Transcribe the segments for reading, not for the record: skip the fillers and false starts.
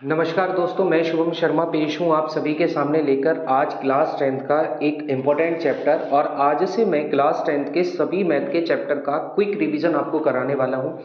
नमस्कार दोस्तों, मैं शुभम शर्मा पेश हूँ आप सभी के सामने लेकर आज क्लास 10th का एक इम्पोर्टेंट चैप्टर। और आज से मैं क्लास 10th के सभी मैथ के चैप्टर का क्विक रिवीजन आपको कराने वाला हूँ।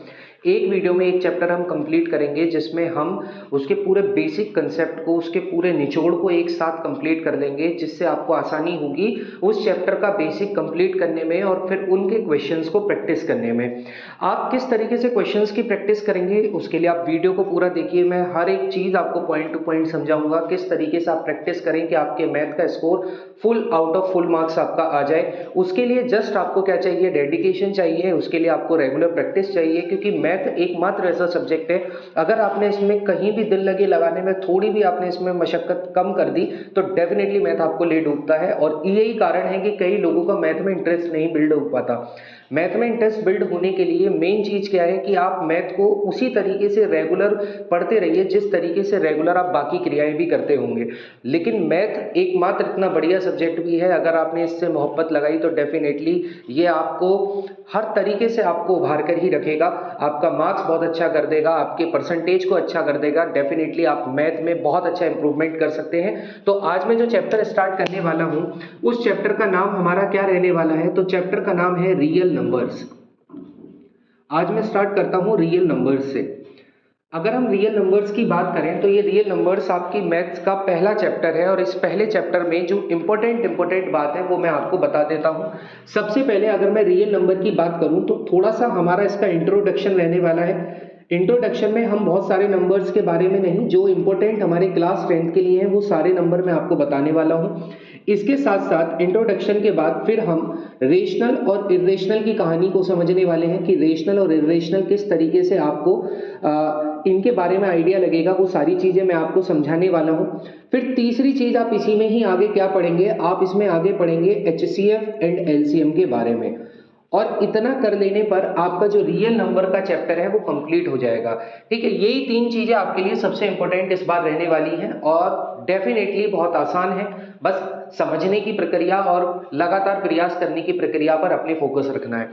एक वीडियो में एक चैप्टर हम कंप्लीट करेंगे जिसमें हम उसके पूरे बेसिक कंसेप्ट को, उसके पूरे निचोड़ को एक साथ कंप्लीट कर लेंगे, जिससे आपको आसानी होगी उस चैप्टर का बेसिक कंप्लीट करने में और फिर उनके क्वेश्चंस को प्रैक्टिस करने में। आप किस तरीके से क्वेश्चंस की प्रैक्टिस करेंगे उसके लिए आप वीडियो को पूरा देखिए। मैं हर एक चीज़ आपको पॉइंट टू पॉइंट समझाऊंगा, किस तरीके से आप प्रैक्टिस करें कि आपके मैथ का score full out of full marks आपका आ जाए। उसके लिए जस्ट आपको क्या चाहिए, डेडिकेशन चाहिए। उसके लिए आपको रेगुलर प्रैक्टिस चाहिए, क्योंकि मैथ एकमात्र ऐसा सब्जेक्ट है, अगर आपने इसमें कहीं भी दिल लगे लगाने में, थोड़ी भी आपने इसमें मशक्कत कम कर दी तो डेफिनेटली मैथ आपको ले डूबता है। और यही कारण है कि कई लोगों का मैथ में इंटरेस्ट नहीं बिल्ड हो पाता। मैथ में इंटरेस्ट बिल्ड होने के लिए मेन चीज क्या है कि आप मैथ को उसी तरीके से रेगुलर पढ़ते रहिए जिस तरीके से रेगुलर आप बाकी क्रियाएं भी करते होंगे। लेकिन मैथ एकमात्र इतना बढ़िया सब्जेक्ट भी है, अगर आपने इससे मोहब्बत लगाई तो डेफिनेटली ये आपको हर तरीके से आपको उभार कर ही रखेगा। आपका मार्क्स बहुत अच्छा कर देगा, आपके परसेंटेज को अच्छा कर देगा। डेफिनेटली आप मैथ में बहुत अच्छा इंप्रूवमेंट कर सकते हैं। तो आज मैं जो चैप्टर स्टार्ट करने वाला हूं उस चैप्टर का नाम हमारा क्या रहने वाला है, तो चैप्टर का नाम है रियल नंबर्स। आज मैं स्टार्ट करता हूं रियल नंबर्स से। अगर हम रियल नंबर्स की बात करें तो ये रियल नंबर्स आपकी मैथ्स का पहला चैप्टर है, और इस पहले चैप्टर में जो इंपॉर्टेंट बात है वो मैं आपको बता देता हूं। सबसे पहले अगर मैं रियल नंबर की बात करूं तो थोड़ा सा हमारा इसका इंट्रोडक्शन रहने वाला है। इंट्रोडक्शन में हम बहुत सारे नंबर्स के बारे में नहीं, जो इंपॉर्टेंट हमारे क्लास 10th के लिए हैं वो सारे नंबर मैं आपको बताने वाला हूं। इसके साथ साथ इंट्रोडक्शन के बाद फिर हम रेशनल और इरेशनल की कहानी को समझने वाले हैं कि रेशनल और इरेशनल किस तरीके से आपको इनके बारे में आइडिया लगेगा, वो सारी चीजें मैं आपको समझाने वाला हूं। फिर तीसरी चीज आप इसी में ही आगे क्या पढ़ेंगे, आप इसमें आगे पढ़ेंगे HCF एंड LCM के बारे में। और इतना कर लेने पर आपका जो रियल नंबर का चैप्टर है वो कंप्लीट हो जाएगा। ठीक है, यही तीन चीजें आपके लिए सबसे इंपॉर्टेंट इस बार रहने वाली हैं, और डेफिनेटली बहुत आसान है। बस समझने की प्रक्रिया और लगातार प्रयास करने की प्रक्रिया पर अपने फोकस रखना है।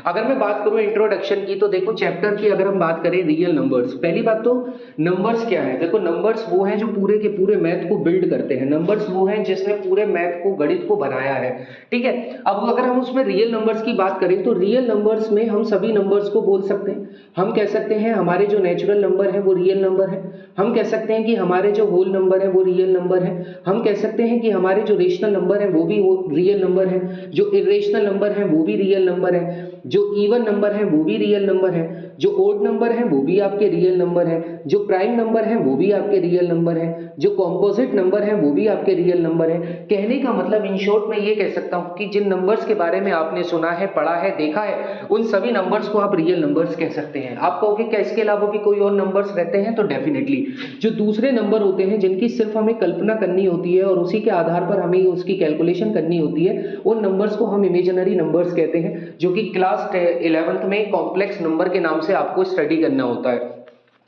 अगर मैं बात करूं इंट्रोडक्शन की, तो देखो चैप्टर की अगर हम बात करें रियल नंबर्स, पहली बात तो नंबर्स क्या है। देखो नंबर्स वो हैं जो पूरे के पूरे मैथ को बिल्ड करते हैं, नंबर्स वो हैं जिसने पूरे मैथ को, गणित को बनाया है। ठीक है, अब अगर हम उसमें रियल नंबर्स की बात करें तो रियल नंबर्स में हम सभी नंबर्स को बोल सकते हैं। हम कह सकते हैं हमारे जो नेचुरल नंबर है वो रियल नंबर है। हम कह सकते हैं कि हमारे जो होल नंबर है वो रियल नंबर है। हम कह सकते हैं कि हमारे जो रेशनल नंबर है वो भी रियल नंबर है। जो इरेशनल नंबर है वो भी रियल नंबर है। जो इवन नंबर है वो भी रियल नंबर है। जो ओड नंबर है वो भी आपके रियल नंबर है। जो प्राइम नंबर है वो भी आपके रियल नंबर है। जो कॉम्पोजिट नंबर है वो भी आपके रियल नंबर है। कहने का मतलब इन शॉर्ट मैं ये कह सकता हूं कि जिन नंबर्स के बारे में आपने सुना है, पढ़ा है, देखा है, उन सभी नंबर्स को आप रियल नंबर्स कह सकते हैं। आप कहोगे क्या इसके अलावा भी कोई और नंबर्स रहते हैं, तो डेफिनेटली जो दूसरे नंबर होते हैं जिनकी सिर्फ हमें कल्पना करनी होती है और उसी के आधार पर हमें उसकी कैलकुलेशन करनी होती है, उन नंबर्स को हम इमेजिनरी नंबर्स कहते हैं, जो कि क्लास 11th में कॉम्प्लेक्स नंबर के नाम से आपको स्टडी करना होता है।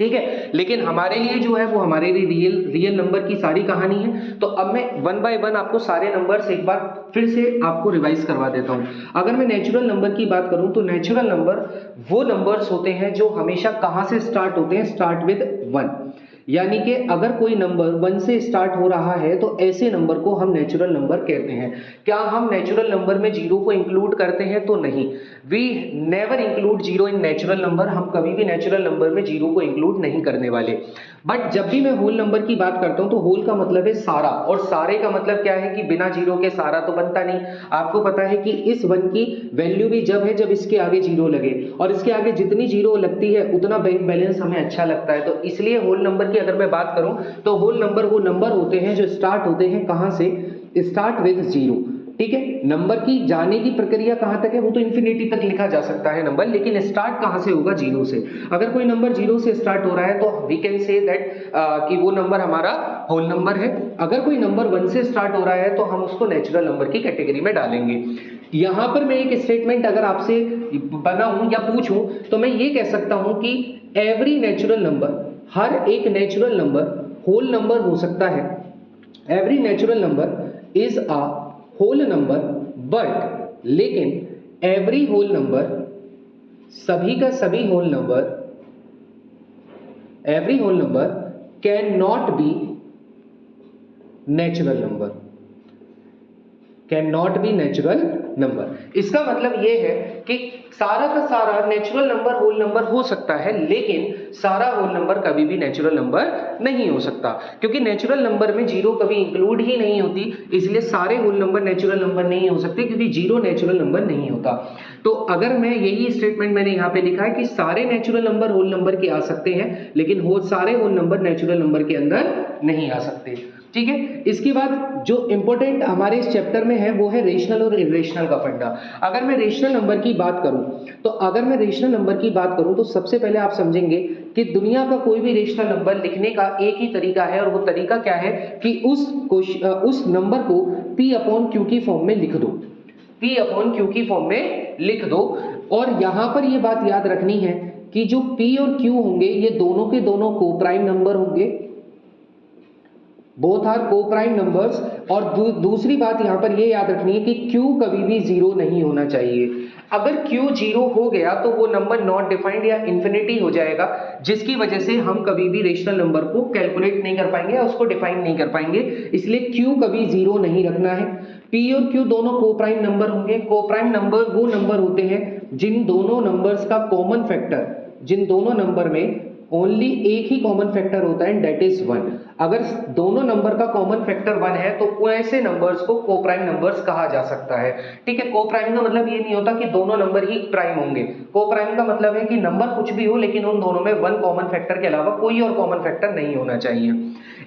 ठीक है, लेकिन हमारे लिए जो है वो हमारे लिए रियल नंबर की सारी कहानी है। तो अब मैं वन बाय वन आपको सारे नंबर्स एक बार फिर से आपको रिवाइज करवा देता हूं। अगर मैं नेचुरल नंबर की बात करूं तो नेचुरल नंबर वो नंबर्स होते हैं जो हमेशा कहां से स्टार्ट होते हैं, स्टार्ट विद 1। यानी कि अगर कोई नंबर 1 से स्टार्ट हो रहा है तो ऐसे नंबर को हम नेचुरल नंबर कहते हैं। क्या हम नेचुरल नंबर में जीरो को इंक्लूड करते हैं, तो नहीं, we never include zero in natural number. हम कभी भी नेचुरल नंबर में जीरो को इंक्लूड नहीं करने वाले। बट जब भी मैं होल नंबर की बात करता हूं तो होल का मतलब है सारा, और सारे का मतलब क्या है कि बिना जीरो के सारा तो बनता नहीं। आपको पता है कि इस 1 की वैल्यू भी जब है जब इसके आगे जीरो लगे, और इसके आगे जितनी जीरो लगती है उतना बैंक बैलेंस हमें अच्छा लगता है। तो इसलिए होल नंबर की अगर मैं बात करूं तो होल नंबर वो नंबर होते हैं जो स्टार्ट होते हैं कहां से, स्टार्ट विद जीरो। ठीक है, नंबर की जाने की प्रक्रिया कहां तक है, वो तो इंफिनिटी तक लिखा जा सकता है नंबर, लेकिन स्टार्ट कहां से होगा, जीरो से। अगर कोई नंबर जीरो से स्टार्ट हो रहा है तो वी कैन से दैट कि वो नंबर हमारा होल नंबर है। अगर कोई नंबर 1 से स्टार्ट हो रहा है तो हम उसको नेचुरल नंबर की कैटेगरी में डालेंगे। यहां पर मैं एक स्टेटमेंट अगर आपसे बनाऊं या पूछूं तो मैं ये कह सकता हूं कि एवरी नेचुरल नंबर, हर एक नेचुरल नंबर होल नंबर हो सकता है। Every natural number is a whole number, but लेकिन एवरी होल नंबर, सभी का सभी whole number, every whole number can not be natural number, can not be natural number. इसका मतलब ये है कि सारा का सारा नेचुरल नंबर होल नंबर हो सकता है, लेकिन सारा होल नंबर कभी भी नेचुरल नंबर नहीं हो सकता, क्योंकि नेचुरल नंबर में जीरो कभी इंक्लूड ही नहीं होती, इसलिए सारे होल नंबर नेचुरल नंबर नहीं हो सकते, क्योंकि जीरो नेचुरल नंबर नहीं होता। तो अगर मैं यही स्टेटमेंट मैंने यहाँ पे लिखा है कि सारे नेचुरल नंबर होल नंबर के आ सकते हैं, लेकिन सारे होल नंबर नेचुरल नंबर के अंदर नहीं आ सकते। ठीक है, इसके बाद जो इंपॉर्टेंट हमारे इस चैप्टर में है वो है रेशनल और इरेशनल का फंडा। अगर मैं रेशनल नंबर की बात करूं तो सबसे पहले आप समझेंगे कि दुनिया का कोई भी रेशनल नंबर लिखने का एक ही तरीका है, और वो तरीका क्या है कि उस नंबर को P अपॉन Q की फॉर्म में लिख दो, P अपॉन Q की फॉर्म में लिख दो। और यहां पर ये बात याद रखनी है कि जो P और Q होंगे ये दोनों के दोनों को प्राइम नंबर होंगे, बोथ आर को प्राइम नंबर्स। और दूसरी बात यहां पर यह याद रखनी है कि Q कभी भी जीरो नहीं होना चाहिए। अगर Q जीरो हो गया तो वो नंबर नॉट डिफाइंड या इंफिनिटी हो जाएगा, जिसकी वजह से हम कभी भी रेशनल नंबर को कैलकुलेट नहीं कर पाएंगे या उसको डिफाइन नहीं कर पाएंगे, इसलिए Q कभी जीरो नहीं रखना है। P और Q दोनों को प्राइम नंबर होंगे। को प्राइम नंबर वो नंबर होते हैं जिन दोनों नंबर्स का कॉमन फैक्टर, जिन दोनों नंबर में ओनली एक ही कॉमन फैक्टर होता है, दैट इज 1। अगर दोनों नंबर का कॉमन फैक्टर 1 है तो ऐसे नंबर्स को कोप्राइम नंबर्स कहा जा सकता है। ठीक है, कोप्राइम का मतलब ये नहीं होता कि दोनों नंबर ही प्राइम होंगे। कोप्राइम का मतलब है कि नंबर कुछ भी हो, लेकिन उन दोनों में 1 कॉमन फैक्टर के अलावा कोई और कॉमन फैक्टर नहीं होना चाहिए।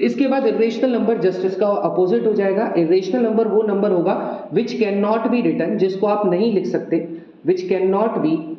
इसके बाद इरेशनल नंबर जस्ट इसका अपोजिट हो जाएगा। इरेशनल नंबर वो नंबर होगा which can not be written, जिसको आप नहीं लिख सकते, which can not be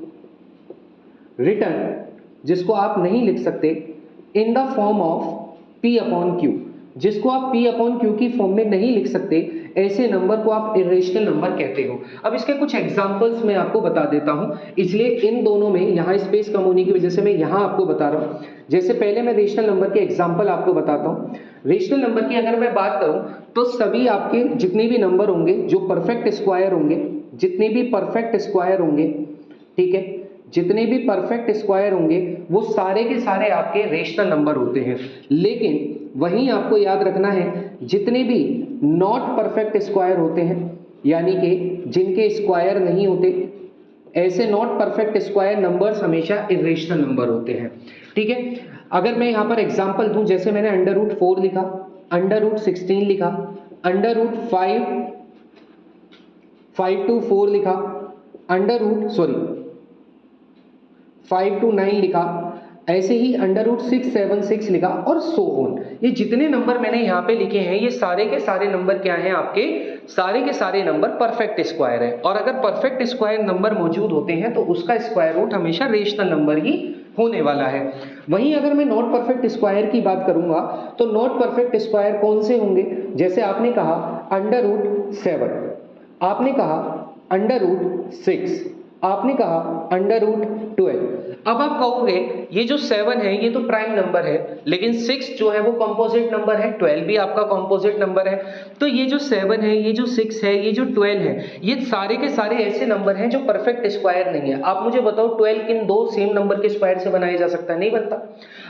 written, जिसको आप नहीं लिख सकते in the form of P upon Q, जिसको आप P अपॉन Q की फॉर्म में नहीं लिख सकते, ऐसे नंबर को आप इरेशनल नंबर कहते हो। अब इसके कुछ एग्जांपल्स मैं आपको बता देता हूं, इसलिए इन दोनों में यहाँ स्पेस कम होने की वजह से मैं यहाँ आपको बता रहा हूँ। जैसे पहले मैं रेशनल नंबर के एग्जाम्पल आपको बताता हूँ। रेशनल नंबर की अगर मैं बात करूँ तो सभी आपके जितने भी नंबर होंगे जो परफेक्ट स्क्वायर होंगे, जितने भी परफेक्ट स्क्वायर होंगे, ठीक है, जितने भी परफेक्ट स्क्वायर होंगे वो सारे के सारे आपके रेशनल नंबर होते हैं। लेकिन वहीं आपको याद रखना है जितने भी नॉट परफेक्ट स्क्वायर होते हैं, यानी कि जिनके स्क्वायर नहीं होते, ऐसे नॉट परफेक्ट स्क्वायर नंबर्स हमेशा इरेशनल नंबर होते हैं। ठीक है, अगर मैं यहाँ पर एग्जांपल दूं, जैसे मैंने √4 लिखा, √16 लिखा, √5 to 4 लिखा, 5 to 9 लिखा, ऐसे ही √6, 7, 6 लिखा और सो ऑन। ये जितने नंबर मैंने यहाँ पे लिखे हैं ये सारे के सारे नंबर क्या हैं, आपके सारे के सारे नंबर परफेक्ट स्क्वायर है। और अगर परफेक्ट स्क्वायर नंबर मौजूद होते हैं तो उसका स्क्वायर रूट हमेशा रेशनल नंबर ही होने वाला है। वहीं अगर मैं नॉट परफेक्ट स्क्वायर की बात करूंगा तो नॉट परफेक्ट स्क्वायर कौन से होंगे, जैसे आपने कहा √7, आपने कहा √6, आपने कहा √12। अब आप कहोगे ये जो 7 है ये तो प्राइम नंबर है, लेकिन 6 जो है वो कंपोजिट नंबर है, 12 भी आपका कंपोजिट नंबर है। तो ये जो 7 है, ये जो 6 है, ये जो 12 है, ये सारे के सारे ऐसे नंबर हैं जो परफेक्ट स्क्वायर नहीं है। आप मुझे बताओ 12 किन दो सेम नंबर के स्क्वायर से बनाया जा सकता है? नहीं बनता।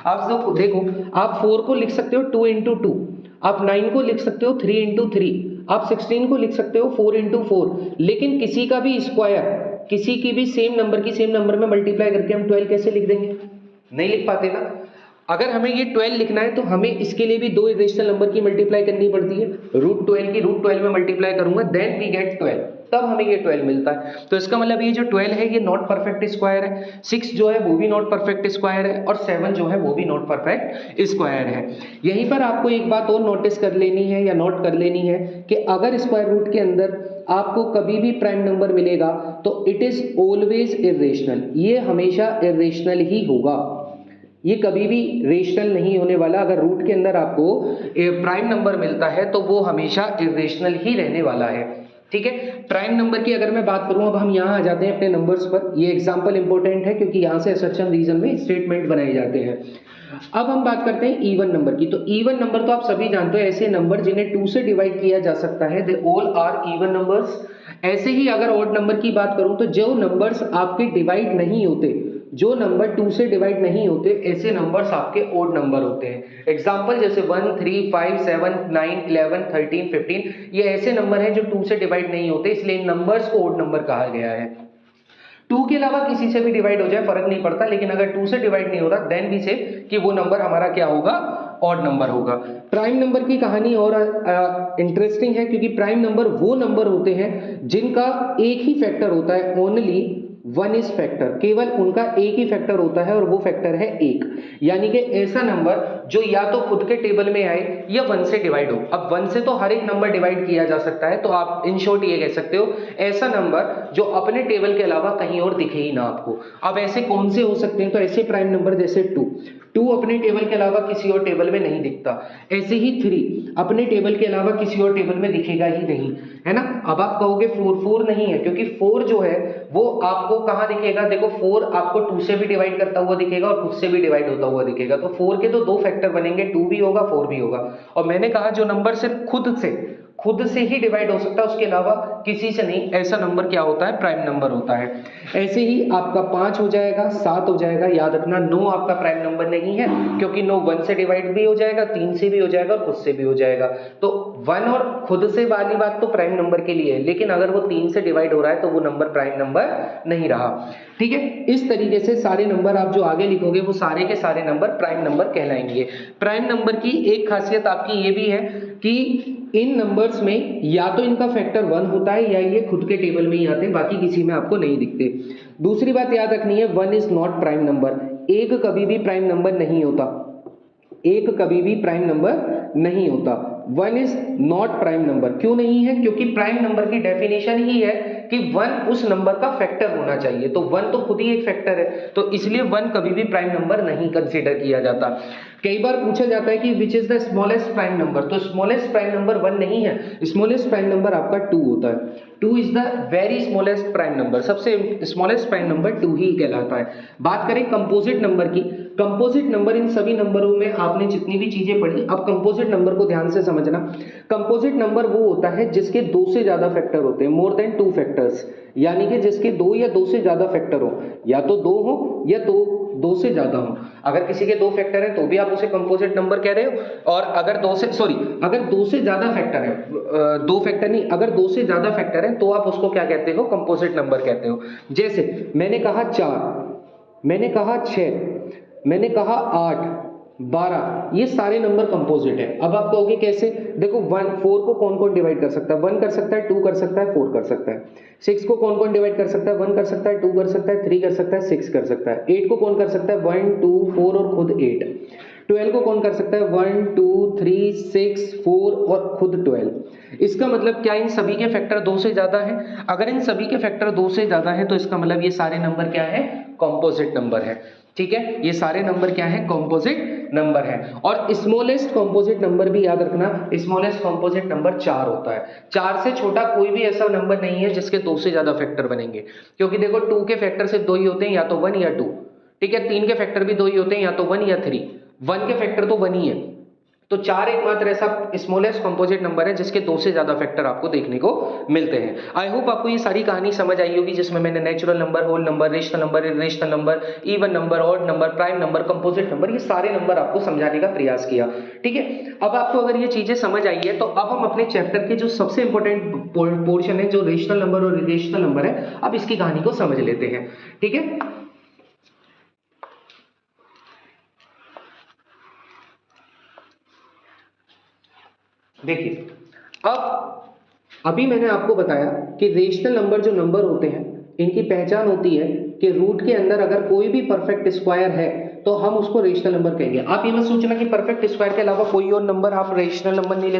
आप तो देखो, आप 4 को लिख सकते हो 2 into 2, आप 9 को लिख सकते हो 3 into 3, आप 16 को लिख सकते हो 4 into 4, लेकिन किसी का भी स्क्वायर, किसी की भी सेम नंबर में मल्टीप्लाई करके हम 12 कैसे लिख देंगे? नहीं लिख पाते ना। अगर हमें ये 12 लिखना है तो हमें इसके लिए भी दो इरेशनल नंबर की मल्टीप्लाई करनी पड़ती है। √12 की √12 में मल्टीप्लाई करूंगा, देन वी गेट 12, तब हमें ये 12 मिलता है। तो इसका मतलब ये जो 12 है ये नॉट परफेक्ट स्क्वायर है, 6 जो है वो भी नॉट परफेक्ट स्क्वायर है, और 7 जो है वो भी नॉट परफेक्ट स्क्वायर है। यहीं पर आपको एक बात और नोटिस कर लेनी है या नोट कर लेनी है कि अगर स्क्वायर रूट के अंदर आपको कभी भी प्राइम नंबर मिलेगा तो इट इज ऑलवेज इरेशनल, ये हमेशा इरेशनल ही होगा, ये कभी भी रेशनल नहीं होने वाला। अगर रूट के अंदर आपको प्राइम नंबर मिलता है तो वो हमेशा इरेशनल ही रहने वाला है। ठीक है, प्राइम नंबर की अगर मैं बात करूं, अब हम यहाँ आ जाते हैं अपने नंबर्स पर। ये एग्जांपल इंपॉर्टेंट है क्योंकि यहाँ से असर्शन रीजन में स्टेटमेंट बनाए जाते हैं। अब हम बात करते हैं इवन नंबर की। तो इवन नंबर तो आप सभी जानते हो, ऐसे नंबर जिन्हें 2 से डिवाइड किया जा सकता है, they all are even numbers. ऐसे ही अगर ऑड नंबर की बात करूं तो जो नंबर्स आपके डिवाइड नहीं होते, जो नंबर 2 से डिवाइड नहीं होते ऐसे नंबर्स आपके ओड नंबर होते हैं। एग्जांपल जैसे 1, 3, 5, 7, 9, 11, 13, 15 ये ऐसे नंबर हैं जो 2 से डिवाइड नहीं होते, इसलिए इन नंबर्स को ओड नंबर कहा गया है। 2 के अलावा किसी से भी डिवाइड हो जाए फर्क नहीं पड़ता, लेकिन अगर 2 से डिवाइड नहीं हो रहा देन वी से कि वो नंबर हमारा क्या होगा, ऑड नंबर होगा। प्राइम नंबर की कहानी और इंटरेस्टिंग है, क्योंकि प्राइम नंबर वो नंबर होते हैं जिनका एक ही फैक्टर होता है, ओनली वन इज फैक्टर, केवल उनका एक ही फैक्टर होता है और वो फैक्टर है 1। यानी कि ऐसा नंबर जो या तो खुद के टेबल में आए या 1 से डिवाइड हो। अब 1 से तो हर एक नंबर डिवाइड किया जा सकता है, तो आप इन शॉर्ट ये कह सकते हो ऐसा नंबर जो अपने टेबल के अलावा कहीं और दिखे ही ना आपको। अब ऐसे कौन से हो सकते हैं, तो ऐसे प्राइम नंबर जैसे 2 अपने टेबल के अलावा किसी और टेबल में नहीं दिखता। ऐसे ही 3 अपने टेबल के अलावा किसी और टेबल में दिखेगा ही नहीं, है ना। अब आप कहोगे 4 नहीं है, क्योंकि 4 जो है वो आपको कहाँ दिखेगा, देखो 4 आपको 2 से भी डिवाइड करता हुआ दिखेगा और खुद से भी डिवाइड होता हुआ दिखेगा। तो 4 के तो 2 फैक्टर बनेंगे, 2 भी होगा 4 भी होगा। और मैंने कहा जो नंबर सिर्फ खुद से ही डिवाइड हो सकता है, उसके अलावा किसी से नहीं, ऐसा नंबर क्या होता है, प्राइम नंबर होता है। ऐसे ही आपका 5 हो जाएगा, 7 हो जाएगा। याद रखना 9 आपका प्राइम नंबर नहीं है, क्योंकि 9 1 से डिवाइड भी हो जाएगा, 3 से भी हो जाएगा और खुद से भी हो जाएगा। तो 1 और खुद से वाली बात तो प्राइम नंबर के लिए है, लेकिन अगर वो 3 से डिवाइड हो रहा है तो वो नंबर प्राइम नंबर नहीं रहा। ठीक है, इस तरीके से सारे नंबर आप जो आगे लिखोगे वो सारे के सारे नंबर प्राइम नंबर कहलाएंगे। प्राइम नंबर की एक खासियत आपकी ये भी है कि इन नंबर्स में या तो इनका फैक्टर 1 होता है या ये खुद के टेबल में ही आते हैं, बाकी किसी में आपको नहीं दिखते। दूसरी बात याद रखनी है, 1 इज नॉट प्राइम नंबर। एक कभी भी प्राइम नंबर नहीं होता, एक कभी भी प्राइम नंबर नहीं होता। 1 इज नॉट प्राइम नंबर। क्यों नहीं है, क्योंकि प्राइम नंबर की डेफिनेशन ही है कि 1 उस नंबर का फैक्टर होना चाहिए, तो 1 तो खुद ही एक फैक्टर है, तो इसलिए 1 कभी भी प्राइम नंबर नहीं कंसीडर किया जाता। कई बार पूछा जाता है कि which is the smallest prime number, तो स्मॉलेस्ट प्राइम नंबर 1 नहीं है, स्मॉलेस्ट प्राइम नंबर आपका 2 होता है। 2 is the very smallest prime number, सबसे स्मॉलेस्ट प्राइम नंबर 2 ही कहलाता है। बात करें कंपोजिट नंबर की, कंपोजिट नंबर इन सभी नंबरों में आपने जितनी भी चीजें पढ़ी, अब कंपोजिट नंबर को ध्यान से समझना। कंपोजिट नंबर वो होता है जिसके 2 से ज्यादा फैक्टर होते हैं, मोर देन 2 फैक्टर्स, यानी कि जिसके 2 या 2 से ज्यादा फैक्टर हो, या तो 2 हो या 2 से ज्यादा हो। अगर किसी के 2 फैक्टर है तो भी आप उसे कंपोजिट नंबर कह रहे हो, और अगर 2 से ज्यादा फैक्टर है, 2 फैक्टर नहीं, अगर 2 से ज्यादा फैक्टर है तो आप उसको क्या कहते हो, कंपोजिट नंबर कहते हो। जैसे मैंने कहा 4, मैंने कहा 6, मैंने कहा 8, 12, ये सारे नंबर कंपोजिट है। अब आप कहोगे कैसे, देखो 4 को कौन कौन डिवाइड कर सकता है, 1 कर सकता है, 2 कर सकता है, 4 कर सकता है। 6 को कौन कौन डिवाइड कर सकता है, 1 कर सकता है, 2 कर सकता है, 3 कर सकता है, 6 कर सकता है। 8 को कौन कर सकता है, 1, 2, 4 और खुद 8। 12 को कौन कर सकता है, 1, 2, 3, 6, 4 और खुद 12। इसका मतलब क्या, इन सभी के फैक्टर 2 से ज्यादा है। अगर इन सभी के फैक्टर 2 से ज्यादा है तो इसका मतलब ये सारे नंबर क्या है, कंपोजिट नंबर है। ठीक है, ये सारे नंबर क्या है, कंपोजिट नंबर है। और स्मॉलेस्ट कंपोजिट नंबर भी याद रखना, स्मॉलेस्ट कंपोजिट नंबर 4 होता है। 4 से छोटा कोई भी ऐसा नंबर नहीं है जिसके 2 से ज्यादा फैक्टर बनेंगे, क्योंकि देखो 2 के फैक्टर सिर्फ 2 ही होते हैं, या तो 1 या 2। ठीक है, 3 के फैक्टर भी 2 ही होते हैं, या तो 1 या 3। 1 के फैक्टर तो 1 ही है, तो 4 एकमात्र ऐसा स्मॉलेस्ट कंपोजिट नंबर है जिसके 2 से ज्यादा फैक्टर आपको देखने को मिलते हैं। आई होप आपको ये सारी कहानी समझ आई होगी, जिसमें मैंने natural number, whole number, rational number, irrational number, even number, odd number, prime number, composite number, ये सारे नंबर आपको समझाने का प्रयास किया। ठीक है, अब आपको अगर ये चीजें समझ आई है तो अब हम अपने चैप्टर के जो सबसे इंपॉर्टेंट पोर्शन है, जो रेशनल नंबर और इरेशनल नंबर है, अब इसकी कहानी को समझ लेते हैं। ठीक है, देखिए, अब अभी मैंने आपको बताया कि रेशनल नंबर जो नंबर होते हैं, इनकी पहचान होती है कि रूट के अंदर अगर कोई भी परफेक्ट स्क्वायर है तो हम उसको रेशनल नंबर कहेंगे। आप ये मत सोचना कि परफेक्ट स्क्वायर के अलावा कोई और नंबर आप रेशनल नंबर नहीं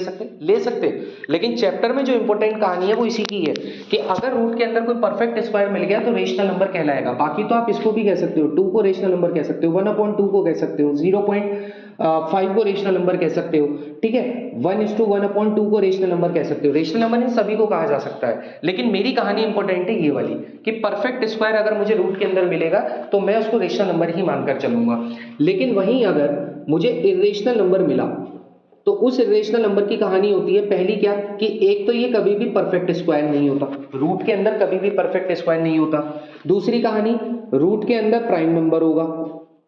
ले सकते, लेकिन चैप्टर में जो इंपॉर्टेंट कहानी है वो इसी की है कि अगर रूट के अंदर कोई परफेक्ट स्क्वायर मिल गया तो रेशनल नंबर कहलाएगा। बाकी तो आप इसको भी कह सकते हो, 2 को रेशनल नंबर कह सकते हो, 1/2 को कह सकते हो, 0.5 को रेशनल नंबर कह सकते हो। ठीक है, 1:1/2 को रेशनल नंबर कह सकते हो। रेशनल नंबर इन सभी को कहा जा सकता है, लेकिन मेरी कहानी इंपॉर्टेंट है ये वाली कि परफेक्ट स्क्वायर अगर मुझे रूट के अंदर मिलेगा तो मैं उसको रेशनल नंबर ही मानकर चलूंगा। लेकिन वहीं अगर मुझे इरेशनल नंबर मिला तो उस इरेशनल नंबर की कहानी होती है, पहली क्या कि एक तो ये कभी भी परफेक्ट स्क्वायर नहीं होता, रूट के अंदर कभी भी परफेक्ट स्क्वायर नहीं होता। दूसरी कहानी रूट के अंदर प्राइम नंबर होगा,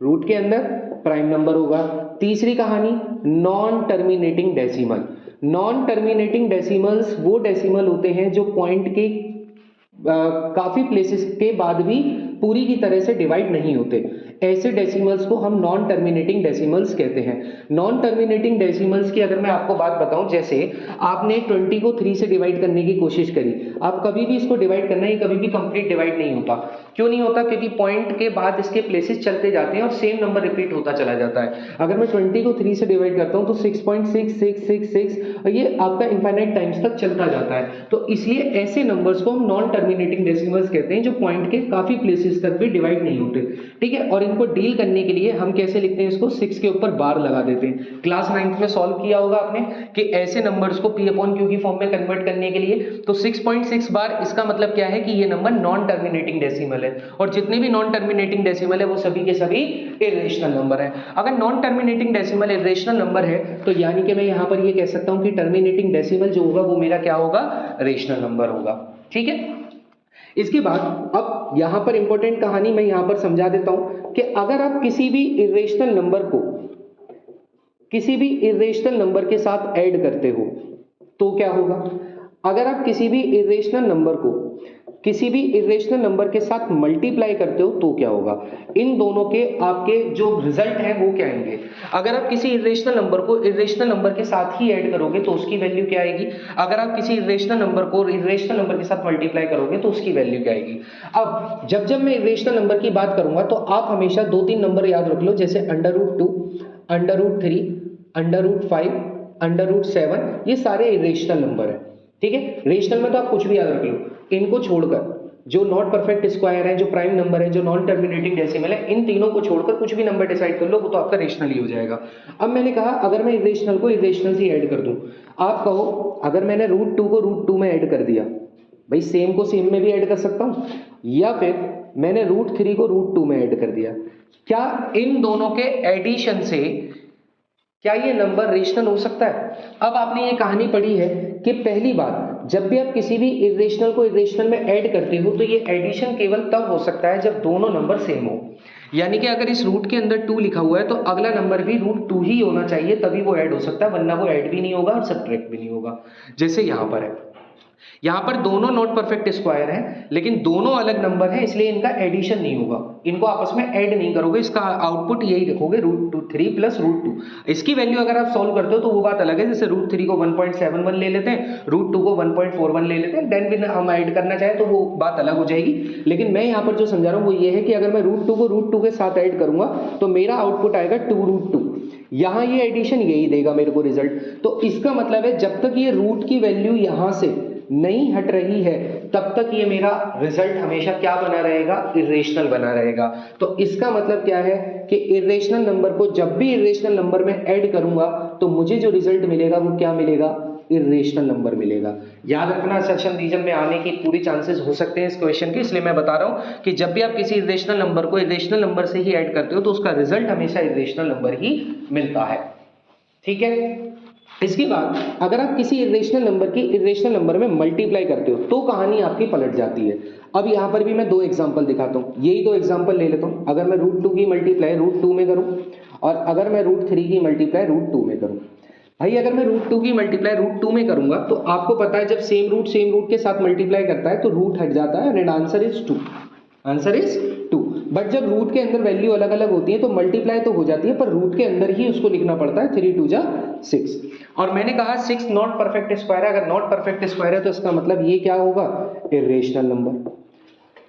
रूट के अंदर प्राइम नंबर होगा। तीसरी कहानी non terminating decimal. Non terminating decimals वो डेसिमल होते हैं जो पॉइंट के काफी प्लेसेस के बाद भी पूरी की तरह से डिवाइड नहीं होते, ऐसे डेसिमल्स को हम नॉन टर्मिनेटिंग डेसिमल्स कहते हैं। नॉन टर्मिनेटिंग डेसिमल्स की अगर मैं आपको बात बताऊं, जैसे आपने 20 को 3 से डिवाइड करने की कोशिश करी, आप कभी भी इसको डिवाइड करना, ये कभी भी कंप्लीट डिवाइड नहीं होता। क्यों नहीं होता? क्योंकि पॉइंट के बाद इसके प्लेसेस चलते जाते हैं और सेम नंबर रिपीट होता चला जाता है। अगर मैं 20 को 3 से डिवाइड करता हूं तो 6.6666 और ये आपका इनफाइनाइट टाइम्स तक चलता जाता है। तो इसलिए ऐसे नंबर्स को हम नॉन टर्मिनेटिंग डेसिमल्स कहते हैं, जो पॉइंट के काफी प्लेसेस तक भी डिवाइड नहीं होते। ठीक है, और इनको डील करने के लिए हम कैसे लिखते हैं इसको? 6 के ऊपर बार लगा देते हैं। क्लास 9th में सॉल्व किया होगा आपने कि ऐसे नंबर्स को p अपॉन q की फॉर्म में कन्वर्ट करने के लिए, तो 6.6 बार, इसका मतलब क्या है कि ये नंबर नॉन टर्मिनेटिंग डेसिमल है, और जितने भी नॉन टर्मिनेटिंग डेसिमल है वो सभी के सभी इरेशनल नंबर है। अगर non terminating decimal irrational number है तो यानी कि मैं यहां पर ये कह सकता हूं कि टर्मिनेटिंग डेसिमल जो होगा वो मेरा क्या होगा? रेशनल नंबर होगा। ठीक है, इसके बाद अब यहां पर इंपॉर्टेंट कहानी मैं यहां पर समझा देता हूं कि अगर आप किसी भी इरेशनल नंबर को किसी भी इरेशनल नंबर के साथ ऐड करते हो तो क्या होगा? अगर आप किसी भी इरेशनल नंबर को किसी भी इरेशनल नंबर के साथ मल्टीप्लाई करते हो तो क्या होगा? इन दोनों के आपके जो रिजल्ट है वो क्या आएंगे? अगर आप किसी इरेशनल नंबर को इरेशनल नंबर के साथ ही ऐड करोगे तो उसकी वैल्यू क्या आएगी? अगर आप किसी इरेशनल नंबर को इरेशनल नंबर के साथ मल्टीप्लाई करोगे तो उसकी वैल्यू क्या आएगी? अब जब मैं इरेशनल नंबर की बात करूंगा तो आप हमेशा 2-3 नंबर याद रख लो, जैसे √2, √3, √5, √7, ये सारे इरेशनल नंबर है। ठीक है, रेशनल में तो आप कुछ भी याद रख लो, इनको छोड़कर जो नॉट परफेक्ट स्क्वायर है, जो प्राइम नंबर है, जो नॉन टर्मिनेटिंग डेसिमल है, इन तीनों को छोड़कर कुछ भी नंबर डिसाइड कर लो, वो तो आपका रेशनल ही हो जाएगा। अब मैंने कहा अगर मैं इरेशनल को इरेशनल से ऐड कर दूं, आप कहो अगर मैंने √2 को √2 में ऐड कर दिया, भाई सेम को सेम में भी ऐड कर सकता हूं, या फिर मैंने √3 को √2 में ऐड कर दिया, क्या इन दोनों के एडिशन से क्या ये नंबर रेशनल हो सकता है? अब आपने ये कहानी पढ़ी है कि पहली बात, जब भी आप किसी भी इरेशनल को इरेशनल में ऐड करते हो तो ये एडिशन केवल तब हो सकता है जब दोनों नंबर सेम हो। यानी कि अगर इस रूट के अंदर 2 लिखा हुआ है तो अगला नंबर भी √2 ही होना चाहिए, तभी वो ऐड हो सकता है, वरना वो ऐड भी नहीं होगा और सब्ट्रैक्ट भी नहीं होगा। जैसे यहां पर है, यहां पर दोनों नॉट परफेक्ट स्क्वायर हैं लेकिन दोनों अलग नंबर हैं, इसलिए इनका एडिशन नहीं होगा, इनको आपस में ऐड नहीं करोगे, इसका आउटपुट यही रखोगे √3 + √2। इसकी वैल्यू अगर आप सॉल्व करते हो तो वो बात अलग है, जैसे √3 को 1.71 ले लेते हैं, √2 को 1.41 ले लेते हैं, देन भी हम ऐड करना चाहें तो वो बात अलग हो जाएगी। लेकिन मैं यहाँ पर जो समझा रहा हूँ वो ये है कि अगर मैं √2 को √2 के साथ ऐड करूंगा तो मेरा आउटपुट आएगा 2√2, यहां ये एडिशन यही देगा मेरे को रिजल्ट। तो इसका मतलब है जब तक ये रूट की वैल्यू यहां से नहीं हट रही है तब तक ये मेरा रिजल्ट हमेशा क्या बना रहेगा? इरेशनल बना रहेगा। तो इसका मतलब क्या है कि इरेशनल नंबर को जब भी इरेशनल नंबर में ऐड करूंगा तो मुझे जो रिजल्ट मिलेगा वो क्या मिलेगा? इरेशनल नंबर मिलेगा। याद रखना, सेक्शन रीजन में आने की पूरी चांसेस हो सकते हैं इस क्वेश्चन के, इसलिए मैं बता रहा हूं कि जब भी आप किसी इरेशनल नंबर को इरेशनल नंबर से ही ऐड करते हो तो उसका रिजल्ट हमेशा इरेशनल नंबर ही मिलता है। ठीक है, इसके बाद अगर आप किसी इरेशनल नंबर की इरेशनल नंबर में मल्टीप्लाई करते हो तो कहानी आपकी पलट जाती है। अब यहां पर भी मैं 2 एग्जांपल दिखाता हूं, यही 2 एग्जांपल ले लेता हूं। अगर मैं √2 की मल्टीप्लाई √2 में करूं और अगर मैं √3 की मल्टीप्लाई √2 में करूं, भाई अगर मैं √2 की मल्टीप्लाई √2 में करूंगा तो आपको पता है जब सेम रूट के साथ मल्टीप्लाई करता है तो रूट हट जाता है and answer is 2, answer is 2। But जब रूट के अंदर वैल्यू अलग अलग होती है तो मल्टीप्लाई तो हो जाती है पर रूट के अंदर ही उसको लिखना पड़ता है, 3 × 2 = 6। और मैंने कहा 6 नॉट परफेक्ट स्क्वायर है, अगर नॉट परफेक्ट स्क्वायर है तो इसका मतलब ये क्या होगा? Irrational number.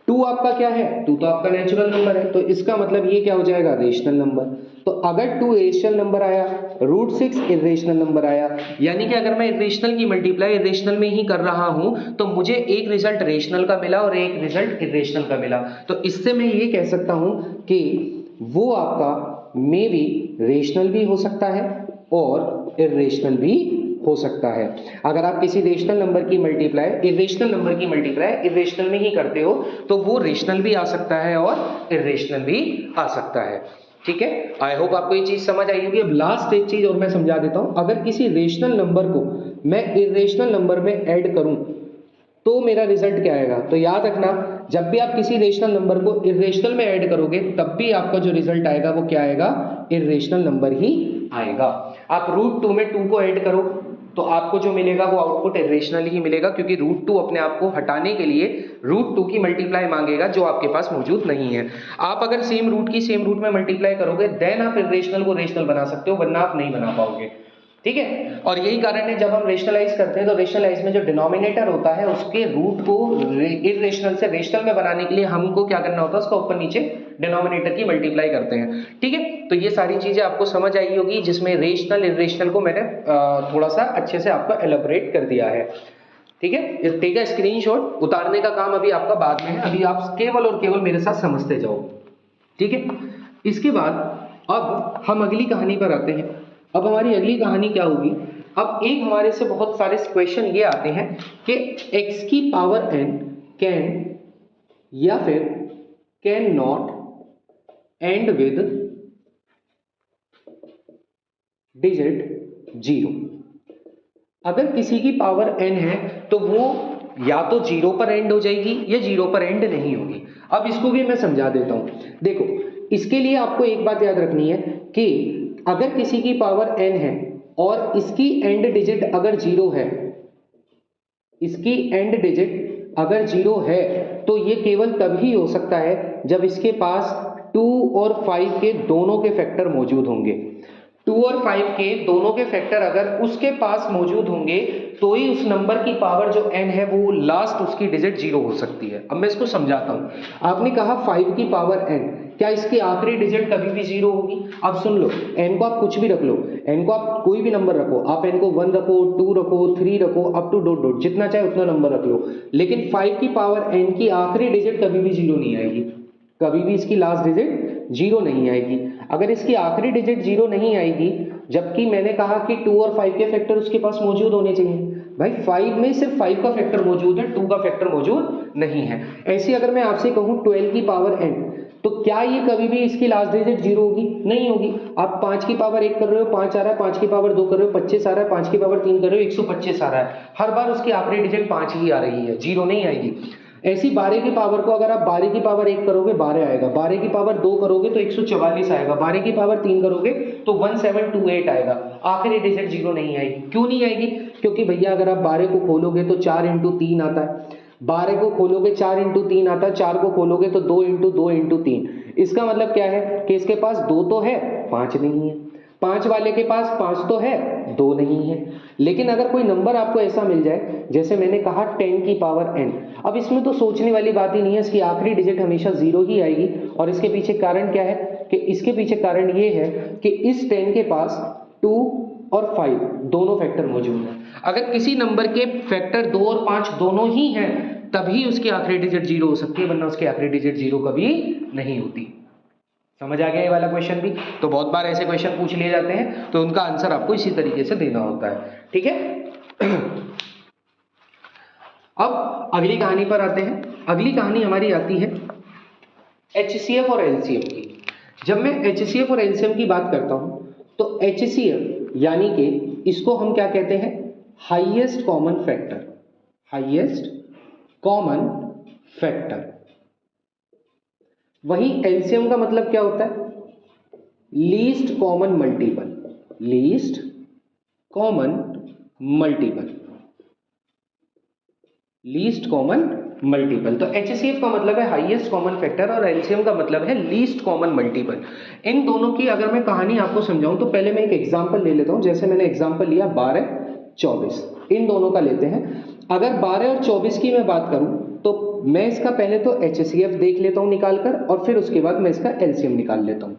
2 आपका क्या है? 2 तो आपका नेचुरल नंबर है, तो इसका मतलब ये क्या हो जाएगा? Rational number. तो अगर 2 रेशनल नंबर आया, √6 इरेशनल नंबर आया, यानी कि अगर मैं इरेशनल की मल्टीप्लाई इरेशनल में ही कर रहा हूं तो मुझे एक रिजल्ट रेशनल का मिला और एक रिजल्ट इरेशनल का मिला। तो इससे मैं ये कह सकता हूं कि वो आपका मे बी रेशनल भी हो सकता है और इरेशनल भी हो सकता है। अगर आप किसी रेशनल नंबर की मल्टीप्लाई इरेशनल नंबर की मल्टीप्लाई इरेशनल में ही करते हो तो वो रेशनल भी आ सकता है और इरेशनल भी आ सकता है। ठीक है, आई होप आपको ये चीज समझ आई होगी। अब लास्ट एक चीज और मैं समझा देता हूं, अगर किसी रेशनल नंबर को मैं इरेशनल नंबर में ऐड करूं तो मेरा रिजल्ट क्या आएगा। तो याद रखना, जब भी आप किसी रेशनल नंबर को इर्रेशनल में ऐड करोगे तब भी आपका जो रिजल्ट आएगा वो क्या आएगा, इर्रेशनल नंबर ही आएगा। आप √2 में 2 को ऐड करो तो आपको जो मिलेगा वो आउटपुट इर्रेशनल ही मिलेगा, क्योंकि √2 अपने आप को हटाने के लिए √2 की मल्टीप्लाई मांगेगा जो आपके पास मौजूद नहीं है। आप अगर सेम रूट की सेम रूट में मल्टीप्लाई करोगे देन आप इर्रेशनल को रेशनल बना सकते हो, वरना आप नहीं बना पाओगे। ठीक है, और यही कारण है जब हम रेशनलाइज करते हैं तो रेशनलाइज में जो डिनोमिनेटर होता है उसके रूट को इर्रेशनल से रेशनल में बनाने के लिए हमको क्या करना होता है, उसका ऊपर नीचे डिनोमिनेटर की मल्टीप्लाई करते हैं। ठीक है, तो ये सारी चीजें आपको समझ आई होगी, जिसमें रेशनल इर्रेशनल को मैंने थोड़ा सा अच्छे से आपको एलैबोरेट कर दिया है। ठीक है, ठीक है, स्क्रीनशॉट उतारने का काम अभी आपका बाद में है, अभी आप केवल और केवल मेरे साथ समझते जाओ। ठीक है, इसके बाद अब हम अगली कहानी पर आते हैं। अब हमारी अगली कहानी क्या होगी, अब एक हमारे से बहुत सारे क्वेश्चन ये आते हैं कि x की पावर n कैन या फिर can not and with digit 0। अगर किसी की पावर n है तो वो या तो 0 पर एंड हो जाएगी या 0 पर एंड नहीं होगी। अब इसको भी मैं समझा देता हूं। देखो, इसके लिए आपको एक बात याद रखनी है कि अगर किसी की पावर n है और इसकी एंड डिजिट अगर 0 है, इसकी एंड डिजिट अगर 0 है तो ये केवल तभी हो सकता है जब इसके पास 2 और 5 के दोनों के फैक्टर मौजूद होंगे। 2 और 5 के दोनों के फैक्टर अगर उसके पास मौजूद होंगे तो ही उस नंबर की पावर जो n है वो लास्ट उसकी डिजिट 0 हो सकती है। अब मैं इसको समझाता हूं। आपने कहा 5 की पावर n, क्या इसकी आखिरी डिजिट कभी भी 0 होगी? अब सुन लो, n को आप कुछ भी रख लो, n को आप कोई भी नंबर रखो, आप n को 1 रखो, 2 रखो, 3 रखो, अप टू डॉट डॉट, जितना चाहे उतना नंबर रख लो, लेकिन 5 की पावर n की आखिरी डिजिट कभी भी 0 नहीं आएगी, कभी भी इसकी लास्ट डिजिट 0 नहीं आएगी। अगर इसकी आखिरी डिजिट 0 नहीं आएगी, जबकि मैंने कहा कि 2 और 5 के फैक्टर उसके पास मौजूद होने चाहिए, भाई 5 में सिर्फ 5 का फैक्टर मौजूद है, 2 का फैक्टर मौजूद नहीं है। ऐसे अगर मैं आपसे कहूं 12 की पावर n, तो क्या ये कभी भी इसकी लास्ट डिजिट 0 होगी? नहीं होगी। आप 5 की पावर 1 कर रहे हो, 5 आ रहा है, 5 की पावर 2 कर रहे हो, 25 आ रहा है, 5 की पावर 3 कर रहे हो, 125 आ रहा है। हर बार उसकी आखिरी डिजिट 5 ही आ रही है, 0 नहीं आएगी। ऐसी 12 की पावर को अगर आप 12 की पावर 1 करोगे 12 आएगा, 12 की पावर 2 करोगे तो 144 आएगा, 12 की पावर 3 करोगे तो 1728 आएगा, आखिरी डिजिट 0 नहीं आएगी। क्यों नहीं आएगी? क्योंकि भैया अगर आप 12 को खोलोगे तो 4 इंटू 3 आता है, 12 को खोलोगे 4 इंटू 3 आता है, 4 को खोलोगे तो 2 इंटू 2 इंटू 3। इसका मतलब क्या है कि इसके पास 2 तो है, 5 नहीं है। 5 वाले के पास 5 तो है, 2 नहीं है। लेकिन अगर कोई नंबर आपको ऐसा मिल जाए, जैसे मैंने कहा 10 की पावर n, अब इसमें तो सोचने वाली बात ही नहीं है, इसकी आखिरी डिजिट हमेशा 0 ही आएगी। और इसके पीछे कारण क्या है कि इसके पीछे कारण ये है कि इस 10 के पास 2 और 5 दोनों फैक्टर मौजूद हैं। अगर किसी नंबर के फैक्टर 2 और 5 दोनों ही हैं तभी उसकी आखिरी डिजिट 0 हो सकती है, वरना उसकी आखिरी डिजिट 0 कभी नहीं होती। समझ आ गया ये वाला क्वेश्चन भी? तो बहुत बार ऐसे क्वेश्चन पूछ लिए जाते हैं तो उनका आंसर आपको इसी तरीके से देना होता है। ठीक है, अब अगली कहानी पर आते हैं। अगली कहानी हमारी आती है HCF और LCM की। जब मैं HCF और LCM की बात करता हूं तो HCF यानी कि इसको हम क्या कहते हैं, highest common factor, highest common factor. वही LCM का मतलब क्या होता है, least common multiple, least common multiple, least common multiple. तो HCF का मतलब है हाईएस्ट कॉमन फैक्टर और LCM का मतलब है लीस्ट कॉमन मल्टीपल। इन दोनों की अगर मैं कहानी आपको समझाऊं तो पहले मैं एक एग्जांपल ले लेता हूं। जैसे मैंने एग्जांपल लिया 12, 24, इन दोनों का लेते हैं। अगर 12 और 24 की मैं बात करूं तो मैं इसका पहले तो HCF देख लेता हूं निकाल कर, और फिर उसके बाद मैं इसका LCM निकाल लेता हूं।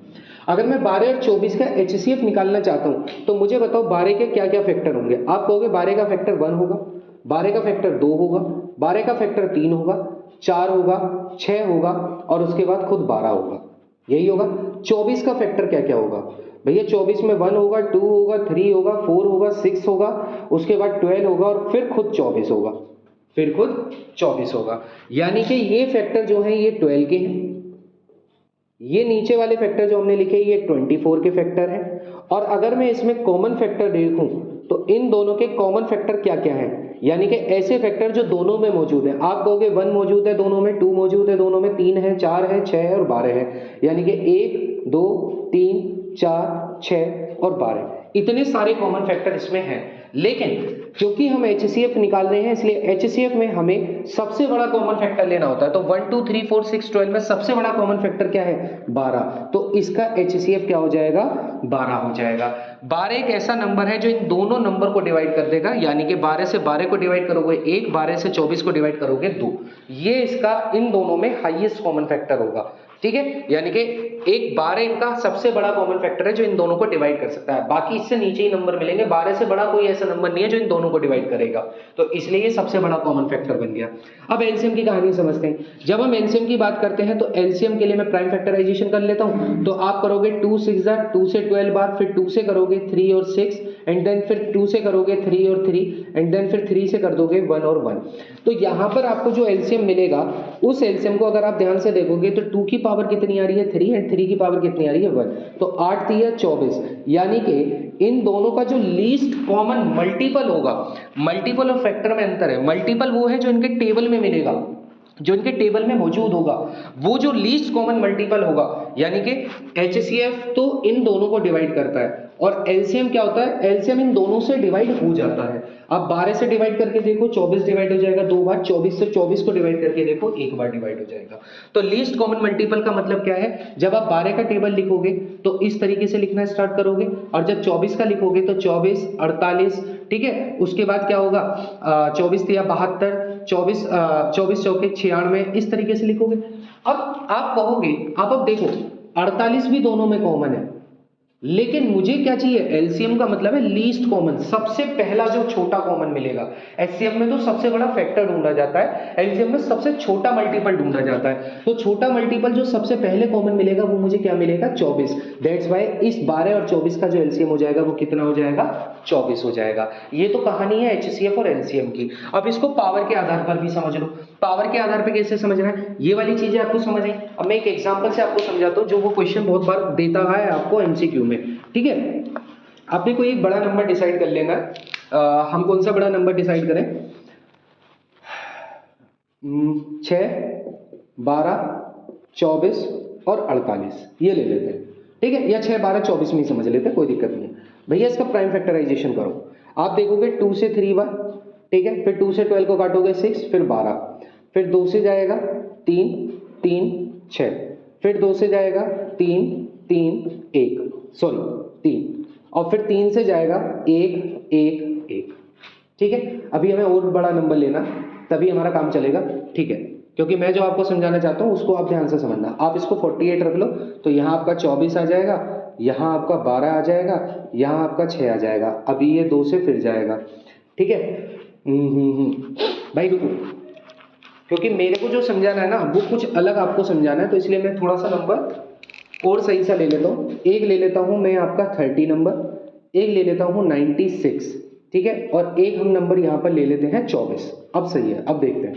अगर मैं 12 और 24 का HCF निकालना चाहता हूं तो मुझे बताओ 12 के क्या क्या फैक्टर होंगे। आप कहोगे 12 का फैक्टर 1 होगा, 12 का फैक्टर 2 होगा, 12 का फैक्टर 3 होगा, 4 होगा, 6 होगा और उसके बाद खुद 12 होगा, यही होगा। 24 का फैक्टर क्या क्या होगा भैया? 24 में 1 होगा, 2 होगा, 3 होगा, 4 होगा, 6 होगा, उसके बाद 12 होगा और फिर खुद 24 होगा, फिर खुद 24 होगा। यानी कि ये फैक्टर जो है ये 12 के हैं, ये नीचे वाले फैक्टर जो हमने लिखे ये 24 के फैक्टर हैं। और अगर मैं इसमें कॉमन फैक्टर देखूं तो इन दोनों के कॉमन फैक्टर क्या क्या है, यानी कि ऐसे फैक्टर जो दोनों में मौजूद है। आप कहोगे 1 मौजूद है दोनों में, 2 मौजूद है दोनों में, 3 है, 4 है, 6 है और 12 है, यानी कि 1 2 3 4 6 और 12 इतने सारे कॉमन फैक्टर इसमें हैं। लेकिन क्योंकि हम HCF निकाल रहे हैं इसलिए HCF में हमें सबसे बड़ा कॉमन फैक्टर लेना होता है। तो 1 2 3 4 6 12 में सबसे बड़ा कॉमन फैक्टर क्या है, 12। तो इसका HCF क्या हो जाएगा, 12 हो जाएगा। 12 एक ऐसा नंबर है जो इन दोनों नंबर को डिवाइड कर देगा, यानी कि 12 से 12 को डिवाइड करोगे 1, 12 से 24 को डिवाइड करोगे 2। ये इसका इन दोनों में हाईएस्ट कॉमन फैक्टर होगा, ठीक है। यानी कि एक 12 इनका सबसे बड़ा कॉमन फैक्टर है जो इन दोनों को डिवाइड कर सकता है। बाकी इससे नीचे ही नंबर मिलेंगे, 12 से बड़ा कोई ऐसा नंबर नहीं है जो इन दोनों को डिवाइड करेगा। तो इसलिए ये सबसे बड़ा कॉमन फैक्टर बन गया। अब एलसीएम की कहानी समझते हैं। जब हम एलसीएम की बात करते हैं तो एलसीएम के लिए मैं प्राइम फैक्टराइजेशन कर लेता हूं। तो आप करोगे 2 6 2 से 12 बार, फिर 2 से करोगे 3 और 6, एंड देन फिर 2 से करोगे 3 और 3, एंड देन फिर 3 से कर दोगे 1 और 1। तो यहां पर आपको जो एलसीएम मिलेगा उस एलसीएम को अगर आप ध्यान से देखोगे तो 2 की पावर कितनी आ रही है 3, एंड 3 की पावर कितनी आ रही है 1। तो 8 3 24, यानी कि इन दोनों का जो लीस्ट कॉमन मल्टीपल होगा, मल्टीपल और फैक्टर में अंतर है। मल्टीपल वो है जो इनके टेबल में मिलेगा, जो इनके टेबल में मौजूद होगा, वो जो लीस्ट कॉमन मल्टीपल होगा, यानी कि HCF तो इन दोनों को डिवाइड करता है और एलसीएम क्या होता है, एलसीएम इन दोनों से डिवाइड हो जाता है। अब 12 से डिवाइड करके देखो 24 डिवाइड हो जाएगा 2 बार, 24 से 24 को डिवाइड करके देखो 1 बार डिवाइड हो जाएगा। तो लीस्ट कॉमन मल्टीपल का मतलब क्या है, जब आप 12 का टेबल लिखोगे तो इस तरीके से लिखना स्टार्ट करोगे, और जब 24 का लिखोगे तो 24 48, ठीक है। उसके बाद क्या होगा 24 3 72, 24 24 चौके 96, इस तरीके से लिखोगे। अब आप कहोगे, आप अब देखो 48 भी दोनों में कॉमन है, लेकिन मुझे क्या चाहिए, एलसीएम का मतलब है लीस्ट कॉमन, सबसे पहला जो छोटा कॉमन मिलेगा। एचसीएफ में तो सबसे बड़ा फैक्टर ढूंढा जाता है, एलसीएम में सबसे छोटा मल्टीपल ढूंढा जाता है। तो छोटा मल्टीपल जो सबसे पहले कॉमन मिलेगा वो मुझे क्या मिलेगा 24। दैट्स वाई इस 12 और 24 का जो एलसीएम हो जाएगा वो कितना हो जाएगा 24 हो जाएगा। ये तो कहानी है एचसीएफ और एलसीएम की। अब इसको पावर के आधार पर भी समझ लो। पावर के आधार पर कैसे समझना है, ये वाली चीजें आपको समझ आई। अब मैं एक एग्जांपल से आपको समझाता हूँ जो वो क्वेश्चन बहुत बार देता है आपको एमसीक्यू में, ठीक है। आपने कोई एक बड़ा नंबर डिसाइड कर लेना है। हम कौन सा बड़ा नंबर डिसाइड करें, 6 12 24 और 48 ये ले लेते हैं, ठीक है। या 6 12 24 में ही समझ लेते हैं, कोई दिक्कत नहीं है। भैया इसका प्राइम फैक्टराइजेशन करो। आप देखोगे 2 से 3 बार, ठीक है, फिर 2 से 12 को काटोगे 6, फिर 12, फिर 2 से जाएगा 3 3 6, फिर 2 से जाएगा 3 3 1, सॉरी 3, और फिर 3 से जाएगा 1 1 1, ठीक है। अभी हमें और बड़ा नंबर लेना तभी हमारा काम चलेगा, ठीक है, क्योंकि मैं जो आपको समझाना चाहता हूं उसको आप ध्यान से समझना। आप इसको 48 रख लो, तो यहाँ आपका 24 आ जाएगा, यहाँ आपका 12 आ जाएगा, यहाँ आपका 6 आ जाएगा। अभी ये 2 से फिर जाएगा, ठीक है। भाई रुको, क्योंकि मेरे को जो समझाना है ना वो कुछ अलग आपको समझाना है, तो इसलिए मैं थोड़ा सा नंबर और सही सा ले लेता हूँ। एक ले लेता हूँ मैं आपका 30 नंबर, एक ले लेता हूँ 96, ठीक है, और एक हम नंबर यहाँ पर ले लेते हैं 24। अब सही है, अब देखते हैं।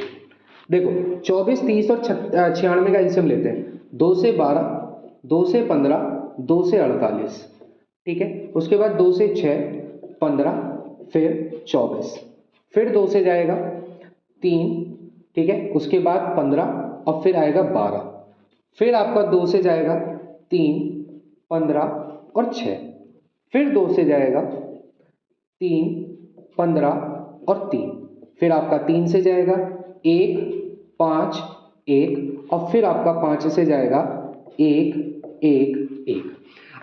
देखो 24 30 और 96 का एलसीएम लेते हैं। 2 से 12, 2 से 15, 2 से 48, ठीक है। उसके बाद 2 से 6 15, फिर 24, फिर 2 से जाएगा 3, ठीक है, उसके बाद 15 और फिर आएगा 12, फिर आपका 2 से जाएगा 3 15 और 6, फिर 2 से जाएगा 3 15 और 3, फिर आपका 3 से जाएगा 1 5 1, और फिर आपका 5 से जाएगा 1 1 1।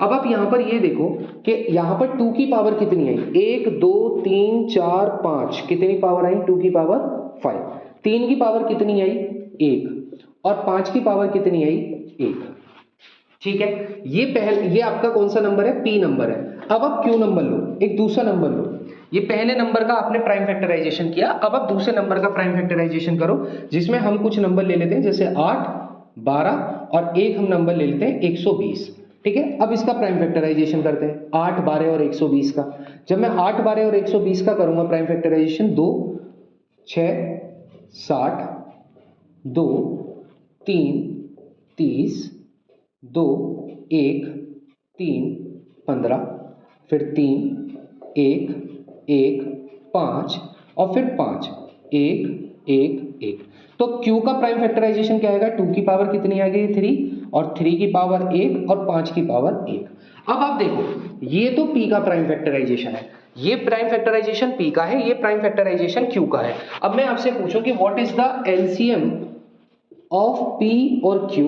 अब आप यहां पर ये देखो कि यहां पर 2 की पावर कितनी आई, 1 2 3 4 5, कितनी पावर आई 2 की पावर 5। 3 की पावर कितनी आई 1, और 5 की पावर कितनी आई 1, ठीक है। ये आपका कौन सा नंबर है, पी नंबर है। अब आप क्यू नंबर लो, एक दूसरा नंबर लो। ये पहले नंबर का आपने प्राइम फैक्टराइजेशन किया, अब आप दूसरे नंबर का प्राइम फैक्टराइजेशन करो, जिसमें हम कुछ नंबर ले लेते हैं जैसे 8 12, और एक हम नंबर ले लेते हैं 120, ठीक है। अब इसका प्राइम फैक्टराइजेशन करते हैं 8 12 और 120 का। जब मैं 8 12 और 120 का करूंगा प्राइम फैक्टराइजेशन, 2 6 60, 2 3 30, 2 1 3 15, फिर 3 1 1 5 और फिर 5 1 1 1। तो Q का प्राइम फैक्टराइजेशन क्या आएगा? 2 की पावर कितनी आ गई? 3 और 3 की पावर 1 और 5 की पावर 1। अब आप देखो, ये तो P का प्राइम फैक्टराइजेशन है, ये प्राइम फैक्टराइजेशन P का है, ये प्राइम फैक्टराइजेशन Q का है। अब मैं आपसे पूछूं कि what is the LCM of P और Q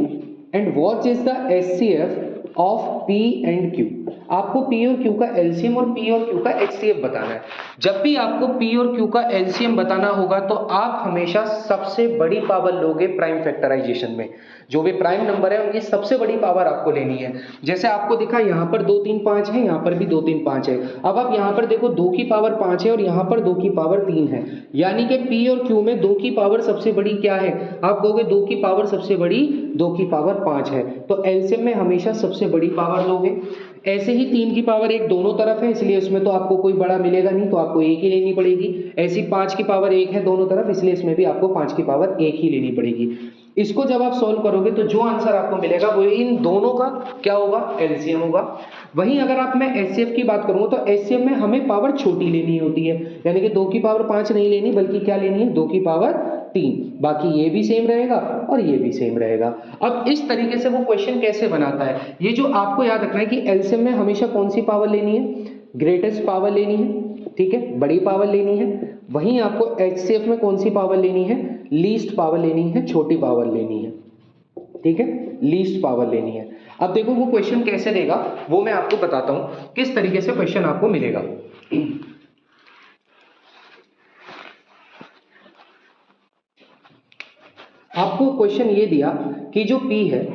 and what is the HCF of P and Q। आपको P और Q का LCM और P और Q का HCF बताना है। जब भी आपको P और Q का LCM बताना होगा तो आप हमेशा सबसे बड़ी पावर लोगे प्राइम फैक्टराइजेशन में। जो भी प्राइम नंबर है उनकी सबसे बड़ी पावर आपको लेनी है। जैसे आपको दिखा यहाँ पर 2 3 5 है, यहाँ पर भी 2 3 5 है। अब आप यहाँ पर देखो 2 की पावर 5 है और यहाँ पर 2 की पावर 3 है, यानी कि P और Q में 2 की पावर सबसे बड़ी क्या है? आप कहोगे 2 की पावर सबसे बड़ी 2 की पावर 5 है, तो एलसीएम में हमेशा सबसे बड़ी पावर लोगे। ऐसे ही 3 की पावर 1 दोनों तरफ है, इसलिए उसमें तो आपको कोई बड़ा मिलेगा नहीं, तो आपको एक ही लेनी पड़ेगी। ऐसी 5 की पावर 1 है दोनों तरफ, इसलिए इसमें भी आपको 5 की पावर 1 ही लेनी पड़ेगी। इसको जब आप सॉल्व करोगे तो जो आंसर आपको मिलेगा वो इन दोनों का क्या होगा? एलसीएम होगा। वहीं अगर आप मैं एचसीएफ की बात करूंगा तो एचसीएफ में हमें पावर छोटी लेनी होती है, यानी कि 2 की पावर 5 नहीं लेनी, बल्कि क्या लेनी है? 2 की पावर 3। बाकी ये भी सेम रहेगा और ये भी सेम रहेगा। अब इस तरीके से वो क्वेश्चन कैसे बनाता है, ये जो आपको याद रखना है कि एलसीएम में हमेशा कौन सी पावर लेनी है? ग्रेटेस्ट पावर लेनी है, ठीक है, बड़ी पावर लेनी है। वहीं आपको एचसीएफ में कौन सी पावर लेनी है? लीस्ट पावर लेनी है, छोटी पावर लेनी है, ठीक है, लीस्ट पावर लेनी है। अब देखो वो क्वेश्चन कैसे देगा वो मैं आपको बताता हूं, किस तरीके से क्वेश्चन आपको मिलेगा। आपको क्वेश्चन ये दिया कि जो P है,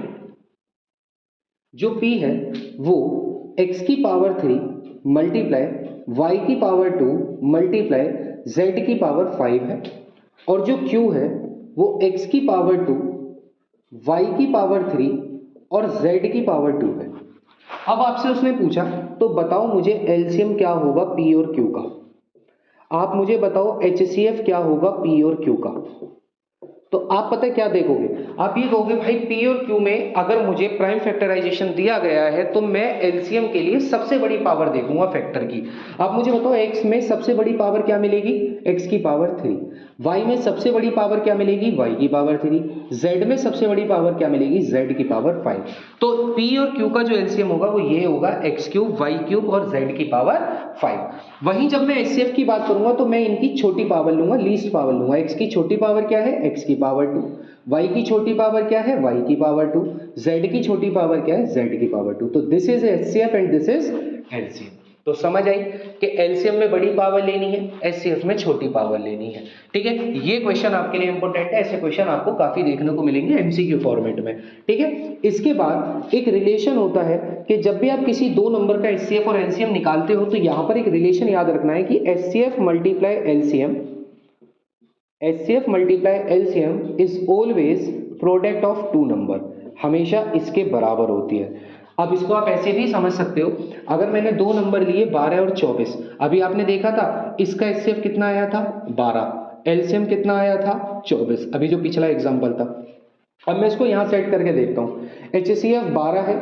जो P है वो x की पावर 3 मल्टीप्लाई y की पावर 2 मल्टीप्लाई z की पावर 5 है, और जो Q है वो x की पावर 2 y की पावर 3 और z की पावर 2 है। अब आपसे उसने पूछा तो बताओ मुझे एलसीएम क्या होगा P और Q का, आप मुझे बताओ एचसीएफ क्या होगा P और Q का। तो आप पता है क्या देखोगे, आप ये कहोगे भाई P और Q में अगर मुझे प्राइम फैक्टराइजेशन दिया गया है तो मैं एलसीएम के लिए सबसे बड़ी पावर देखूंगा फैक्टर की। आप मुझे बताओ x में सबसे बड़ी पावर क्या मिलेगी? x की पावर 3। y में सबसे बड़ी पावर क्या मिलेगी? y की पावर 3। z में सबसे बड़ी पावर क्या मिलेगी? z की पावर 5। तो P और Q का जो एलसीएम होगा वो ये होगा x क्यूब y क्यूब और z की पावर 5। वहीं जब मैं एचसीएफ की बात करूंगा तो मैं इनकी छोटी पावर लूंगा, लीस्ट पावर लूंगा। x की छोटी पावर क्या है? x की पावर 2। y की छोटी पावर क्या है? y की पावर 2। z की छोटी पावर क्या है? z की पावर 2। तो this is HCF and this is LCM. तो समझ आई कि एलसीएम में बड़ी पावर लेनी है, एचसीएफ में छोटी पावर लेनी है, ठीक है। ये क्वेश्चन आपके लिए इंपॉर्टेंट है, ऐसे क्वेश्चन आपको काफी देखने को मिलेंगे एमसीक्यू फॉर्मेट में, ठीक है। इसके बाद एक रिलेशन होता है कि जब भी आप किसी दो नंबर का एचसीएफ और एलसीएम निकालते हो तो यहां पर एक रिलेशन याद रखना है कि HCF multiply LCM, HCF multiply LCM is always product of two number, हमेशा इसके बराबर होती है। अब इसको आप ऐसे भी समझ सकते हो, अगर मैंने दो नंबर लिए 12 और 24, अभी आपने देखा था इसका HCF कितना आया था? 12, LCM कितना आया था? 24, अभी जो पिछला एग्जांपल था। अब मैं इसको यहां सेट करके देखता हूं, HCF 12 है,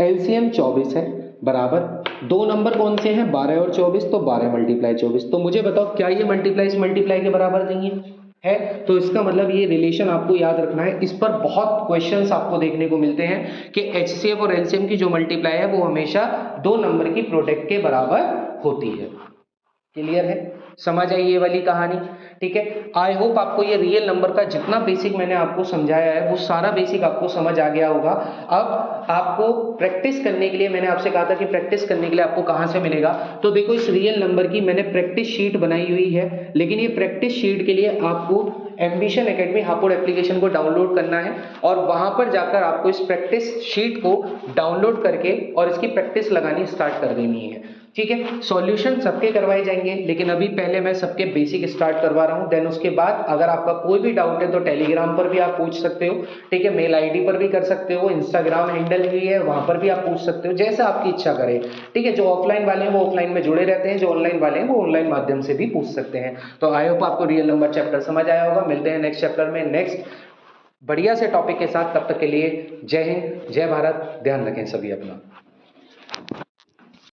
LCM 24 है, बराबर दो नंबर कौन से हैं? 12 और 24, तो 12 मल्टीप्लाई 24। तो मुझे बताओ क्या ये मल्टीप्लाई इस मल्टीप्लाई के बराबर नहीं है? तो इसका मतलब ये रिलेशन आपको याद रखना है। इस पर बहुत क्वेश्चंस आपको देखने को मिलते हैं कि एचसीएफ और एलसीएम की जो मल्टीप्लाई है वो हमेशा दो नंबर की प्रोडक्ट के बराबर होती है। क्लियर है? समझ आई ये वाली कहानी, ठीक है। आई होप आपको ये रियल नंबर का जितना बेसिक मैंने आपको समझाया है वो सारा बेसिक आपको समझ आ गया होगा। अब आपको प्रैक्टिस करने के लिए मैंने आपसे कहा था कि प्रैक्टिस करने के लिए आपको कहां से मिलेगा, तो देखो इस रियल नंबर की मैंने प्रैक्टिस शीट बनाई हुई है, लेकिन ये प्रैक्टिस शीट के लिए आपको एम्बिशन एकेडमी हापुड़ एप्लीकेशन को डाउनलोड करना है और वहां पर जाकर आपको इस प्रैक्टिस शीट को डाउनलोड करके और इसकी प्रैक्टिस लगानी स्टार्ट कर देनी है, ठीक है। सॉल्यूशन सबके करवाए जाएंगे, लेकिन अभी पहले मैं सबके बेसिक स्टार्ट करवा रहा हूं, देन उसके बाद अगर आपका कोई भी डाउट है तो टेलीग्राम पर भी आप पूछ सकते हो, ठीक है, मेल आईडी पर भी कर सकते हो, इंस्टाग्राम हैंडल भी है वहां पर भी आप पूछ सकते हो, जैसा आपकी इच्छा करे, ठीक है। जो ऑफलाइन वाले हैं वो ऑफलाइन में जुड़े रहते हैं, जो ऑनलाइन वाले हैं वो ऑनलाइन माध्यम से भी पूछ सकते हैं। तो आई होप आपको रियल नंबर चैप्टर समझ आया होगा। मिलते हैं नेक्स्ट चैप्टर में नेक्स्ट बढ़िया से टॉपिक के साथ। तब तक के लिए जय हिंद, जय भारत, ध्यान रखें सभी अपना।